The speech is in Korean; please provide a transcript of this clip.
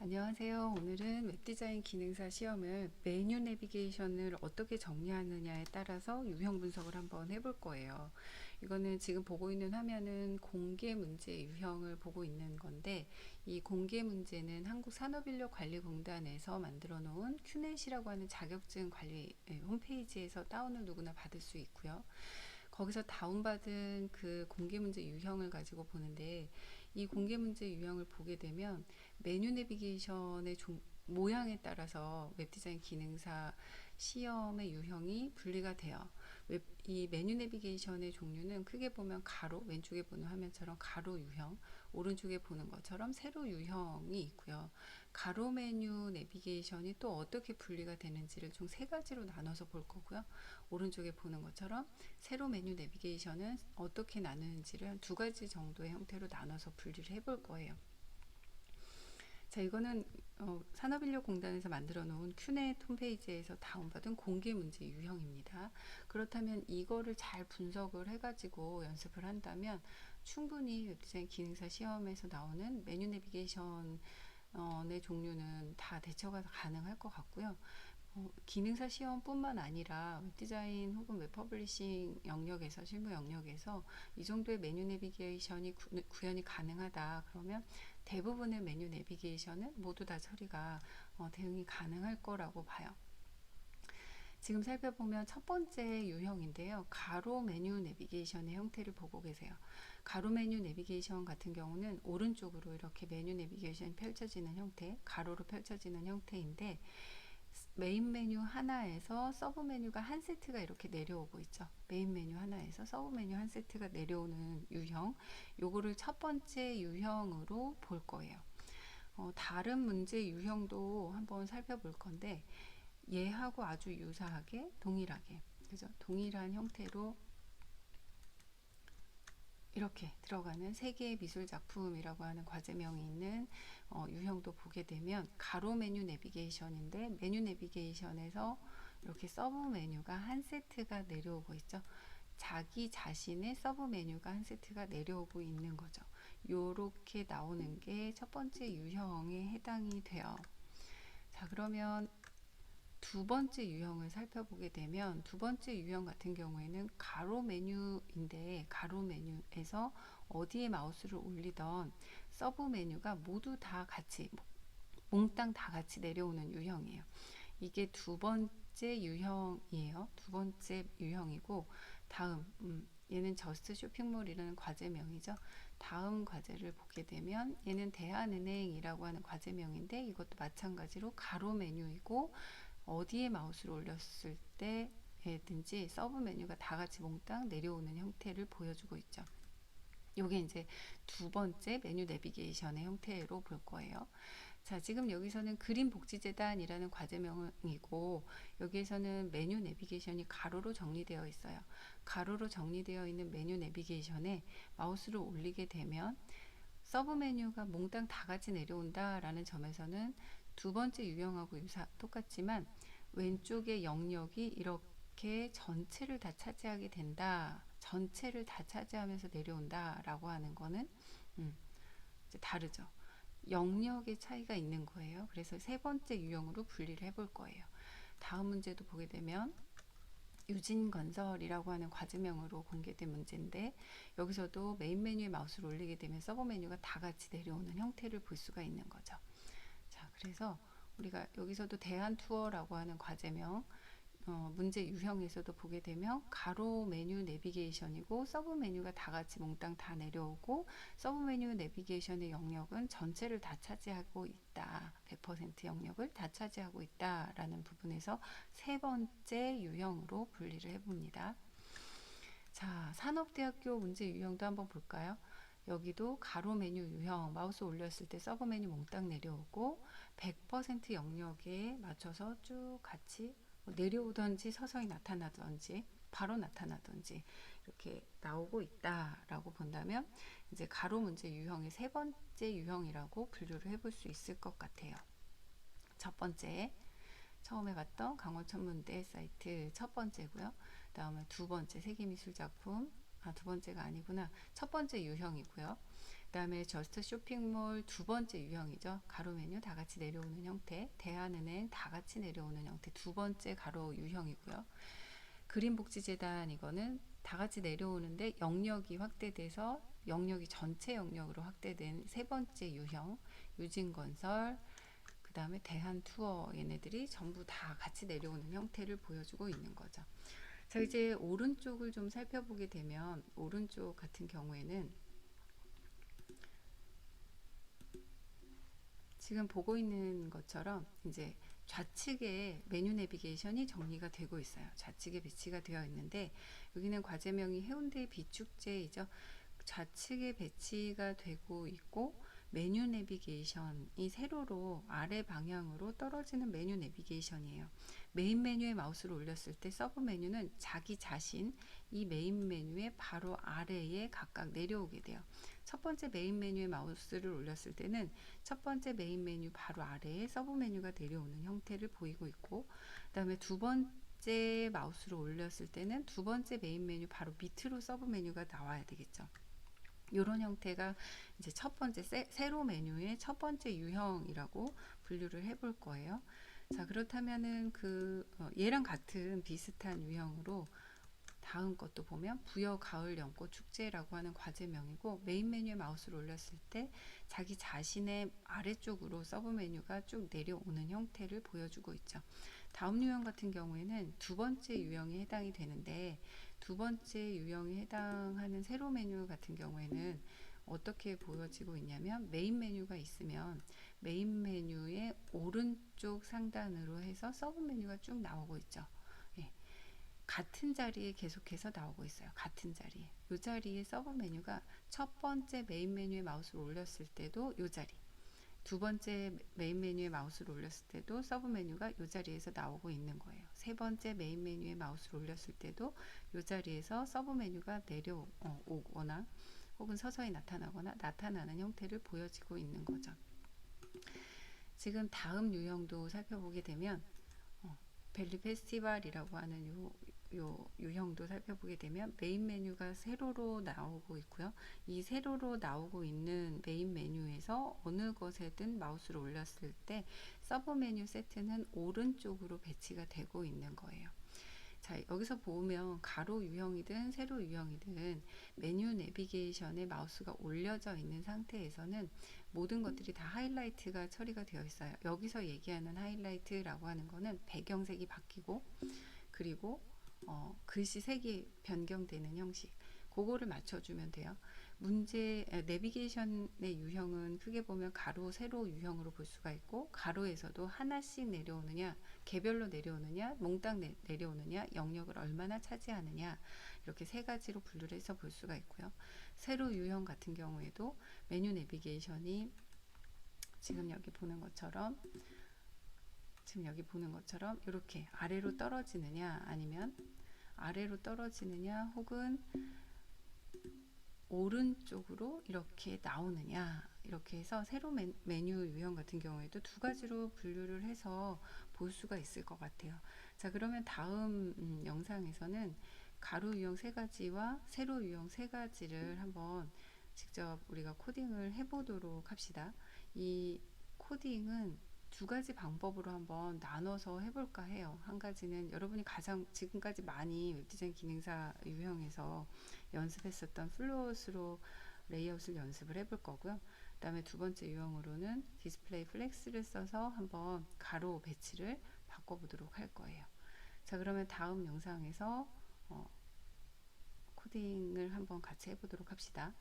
안녕하세요. 오늘은 웹디자인 기능사 시험을 메뉴 내비게이션을 어떻게 정리하느냐에 따라서 유형 분석을 한번 해볼 거예요. 이거는 지금 보고 있는 화면은 공개 문제 유형을 보고 있는 건데, 이 공개 문제는 한국산업인력관리공단에서 만들어 놓은 큐넷이라고 하는 자격증 관리 홈페이지에서 다운을 누구나 받을 수 있고요. 거기서 다운받은 그 공개 문제 유형을 가지고 보는데, 이 공개 문제 유형을 보게 되면 메뉴 내비게이션의 모양에 따라서 웹디자인 기능사 시험의 유형이 분리가 돼요. 이 메뉴 내비게이션의 종류는 크게 보면 가로, 왼쪽에 보는 화면처럼 가로 유형, 오른쪽에 보는 것처럼 세로 유형이 있고요. 가로 메뉴 내비게이션이 또 어떻게 분리가 되는지를 총 세 가지로 나눠서 볼 거고요. 오른쪽에 보는 것처럼 세로 메뉴 내비게이션은 어떻게 나누는지를 한 두 가지 정도의 형태로 나눠서 분리를 해볼 거예요. 자, 이거는 산업인력공단에서 만들어 놓은 큐넷 홈페이지에서 다운받은 공개 문제 유형입니다. 그렇다면 이거를 잘 분석을 해가지고 연습을 한다면 충분히 웹디자인 기능사 시험에서 나오는 메뉴 내비게이션의 종류는 다 대처가 가능할 것 같고요. 기능사 시험뿐만 아니라 웹디자인 혹은 웹퍼블리싱 영역에서, 실무 영역에서 이 정도의 메뉴 내비게이션이 구현이 가능하다 그러면 대부분의 메뉴 내비게이션은 모두 다 처리가 대응이 가능할 거라고 봐요. 지금 살펴보면 첫 번째 유형인데요. 가로 메뉴 내비게이션의 형태를 보고 계세요. 가로 메뉴 내비게이션 같은 경우는 오른쪽으로 이렇게 메뉴 내비게이션이 펼쳐지는 형태, 가로로 펼쳐지는 형태인데, 메인 메뉴 하나에서 서브 메뉴가 한 세트가 이렇게 내려오고 있죠. 메인 메뉴 하나에서 서브 메뉴 한 세트가 내려오는 유형, 요거를 첫 번째 유형으로 볼 거예요. 다른 문제 유형도 한번 살펴볼 건데, 얘하고 아주 유사하게 동일하게, 그죠? 동일한 형태로 이렇게 들어가는 세계의 미술 작품이라고 하는 과제명이 있는 유형도 보게 되면 가로 메뉴 내비게이션인데, 메뉴 내비게이션에서 이렇게 서브 메뉴가 한 세트가 내려오고 있죠. 자기 자신의 서브 메뉴가 한 세트가 내려오고 있는 거죠. 요렇게 나오는 게 첫 번째 유형에 해당이 돼요. 자, 그러면 두 번째 유형을 살펴보게 되면, 두 번째 유형 같은 경우에는 가로 메뉴인데, 가로 메뉴에서 어디에 마우스를 올리던 서브 메뉴가 모두 다 같이 몽땅 다 같이 내려오는 유형이에요. 이게 두 번째 유형이에요. 두 번째 유형이고, 다음 얘는 저스트 쇼핑몰이라는 과제명이죠. 다음 과제를 보게 되면 얘는 대한은행이라고 하는 과제명인데, 이것도 마찬가지로 가로 메뉴이고, 어디에 마우스를 올렸을 때든지 서브 메뉴가 다 같이 몽땅 내려오는 형태를 보여주고 있죠. 요게 이제 두 번째 메뉴 내비게이션의 형태로 볼 거예요. 자, 지금 여기서는 그린복지재단이라는 과제명이고, 여기에서는 메뉴 내비게이션이 가로로 정리되어 있어요. 가로로 정리되어 있는 메뉴 내비게이션에 마우스를 올리게 되면 서브 메뉴가 몽땅 다 같이 내려온다라는 점에서는 두 번째 유형하고 똑같지만, 왼쪽의 영역이 이렇게 전체를 다 차지하게 된다, 전체를 다 차지하면서 내려온다 라고 하는 거는 이제 다르죠. 영역의 차이가 있는 거예요. 그래서 세 번째 유형으로 분리를 해볼 거예요. 다음 문제도 보게 되면 유진건설이라고 하는 과제명으로 공개된 문제인데, 여기서도 메인 메뉴에 마우스를 올리게 되면 서브 메뉴가 다 같이 내려오는 형태를 볼 수가 있는 거죠. 자, 그래서 우리가 여기서도 대한투어라고 하는 과제명 문제 유형에서도 보게 되면 가로 메뉴 내비게이션이고, 서브 메뉴가 다 같이 몽땅 다 내려오고, 서브 메뉴 내비게이션의 영역은 전체를 다 차지하고 있다, 100% 영역을 다 차지하고 있다라는 부분에서 세 번째 유형으로 분리를 해봅니다. 자, 산업대학교 문제 유형도 한번 볼까요? 여기도 가로 메뉴 유형, 마우스 올렸을 때 서브 메뉴 몽땅 내려오고, 100% 영역에 맞춰서 쭉 같이 내려오던지 서서히 나타나던지 바로 나타나던지 이렇게 나오고 있다라고 본다면, 이제 가로 문제 유형의 세 번째 유형이라고 분류를 해볼 수 있을 것 같아요. 첫 번째, 처음에 봤던 강원천문대 사이트 첫 번째고요. 다음에 두 번째 세계미술작품, 두 번째가 아니구나, 첫 번째 유형이고요. 그다음에 저스트 쇼핑몰 두 번째 유형이죠. 가로 메뉴 다 같이 내려오는 형태, 대한은행 다 같이 내려오는 형태 두 번째 가로 유형이고요. 그린복지재단 이거는 다 같이 내려오는데 영역이 확대돼서 영역이 전체 영역으로 확대된 세 번째 유형, 유진건설, 그 다음에 대한투어 얘네들이 전부 다 같이 내려오는 형태를 보여주고 있는 거죠. 자, 이제 오른쪽을 좀 살펴보게 되면 오른쪽 같은 경우에는 지금 보고 있는 것처럼 이제 좌측에 메뉴 내비게이션이 정리가 되고 있어요. 좌측에 배치가 되어 있는데 여기는 과제명이 해운대 비축제이죠. 좌측에 배치가 되고 있고 메뉴 내비게이션이 세로로 아래 방향으로 떨어지는 메뉴 내비게이션이에요. 메인 메뉴에 마우스를 올렸을 때 서브 메뉴는 자기 자신 이 메인 메뉴의 바로 아래에 각각 내려오게 돼요. 첫 번째 메인 메뉴에 마우스를 올렸을 때는 첫 번째 메인 메뉴 바로 아래에 서브 메뉴가 내려오는 형태를 보이고 있고, 그 다음에 두 번째 마우스를 올렸을 때는 두 번째 메인 메뉴 바로 밑으로 서브 메뉴가 나와야 되겠죠. 이런 형태가 이제 첫 번째 세로 메뉴의 첫 번째 유형이라고 분류를 해볼 거예요. 자, 그렇다면은 얘랑 같은 비슷한 유형으로 다음 것도 보면 부여 가을 연꽃 축제라고 하는 과제명이고 메인 메뉴에 마우스를 올렸을 때 자기 자신의 아래쪽으로 서브 메뉴가 쭉 내려오는 형태를 보여주고 있죠. 다음 유형 같은 경우에는 두 번째 유형에 해당이 되는데 두 번째 유형에 해당하는 세로 메뉴 같은 경우에는 어떻게 보여지고 있냐면 메인 메뉴가 있으면 메인 메뉴의 오른쪽 상단으로 해서 서브 메뉴가 쭉 나오고 있죠. 예. 같은 자리에 계속해서 나오고 있어요. 같은 자리에. 이 자리에 서브 메뉴가 첫 번째 메인 메뉴에 마우스를 올렸을 때도 이 자리, 두 번째 메인 메뉴에 마우스를 올렸을 때도 서브 메뉴가 이 자리에서 나오고 있는 거예요. 세 번째 메인 메뉴에 마우스를 올렸을 때도 이 자리에서 서브 메뉴가 내려오거나 혹은 서서히 나타나거나 나타나는 형태를 보여지고 있는 거죠. 지금 다음 유형도 살펴보게 되면 벨리 페스티벌이라고 하는 요 유형도 살펴보게 되면 메인 메뉴가 세로로 나오고 있고요. 이 세로로 나오고 있는 메인 메뉴에서 어느 것에든 마우스를 올렸을 때 서브 메뉴 세트는 오른쪽으로 배치가 되고 있는 거예요. 자, 여기서 보면 가로 유형이든 세로 유형이든 메뉴 내비게이션에 마우스가 올려져 있는 상태에서는 모든 것들이 다 하이라이트가 처리가 되어 있어요. 여기서 얘기하는 하이라이트라고 하는 거는 배경색이 바뀌고 그리고 글씨 색이 변경되는 형식, 그거를 맞춰주면 돼요. 내비게이션의 유형은 크게 보면 가로, 세로 유형으로 볼 수가 있고 가로에서도 하나씩 내려오느냐, 개별로 내려오느냐, 몽땅 내려오느냐, 영역을 얼마나 차지하느냐, 이렇게 세 가지로 분류를 해서 볼 수가 있고요. 세로 유형 같은 경우에도 메뉴 내비게이션이 지금 여기 보는 것처럼 이렇게 아래로 떨어지느냐 아니면 아래로 떨어지느냐 혹은 오른쪽으로 이렇게 나오느냐, 이렇게 해서 세로 메뉴 유형 같은 경우에도 두 가지로 분류를 해서 볼 수가 있을 것 같아요. 자, 그러면 다음 영상에서는 가로 유형 세 가지와 세로 유형 세 가지를 한번 직접 우리가 코딩을 해보도록 합시다. 이 코딩은 두 가지 방법으로 한번 나눠서 해볼까 해요. 한 가지는 여러분이 가장 지금까지 많이 웹디자인 기능사 유형에서 연습했었던 플로우스로 레이아웃을 연습을 해볼 거고요. 그 다음에 두 번째 유형으로는 디스플레이 플렉스를 써서 한번 가로 배치를 바꿔보도록 할 거예요. 자, 그러면 다음 영상에서 코딩을 한번 같이 해보도록 합시다.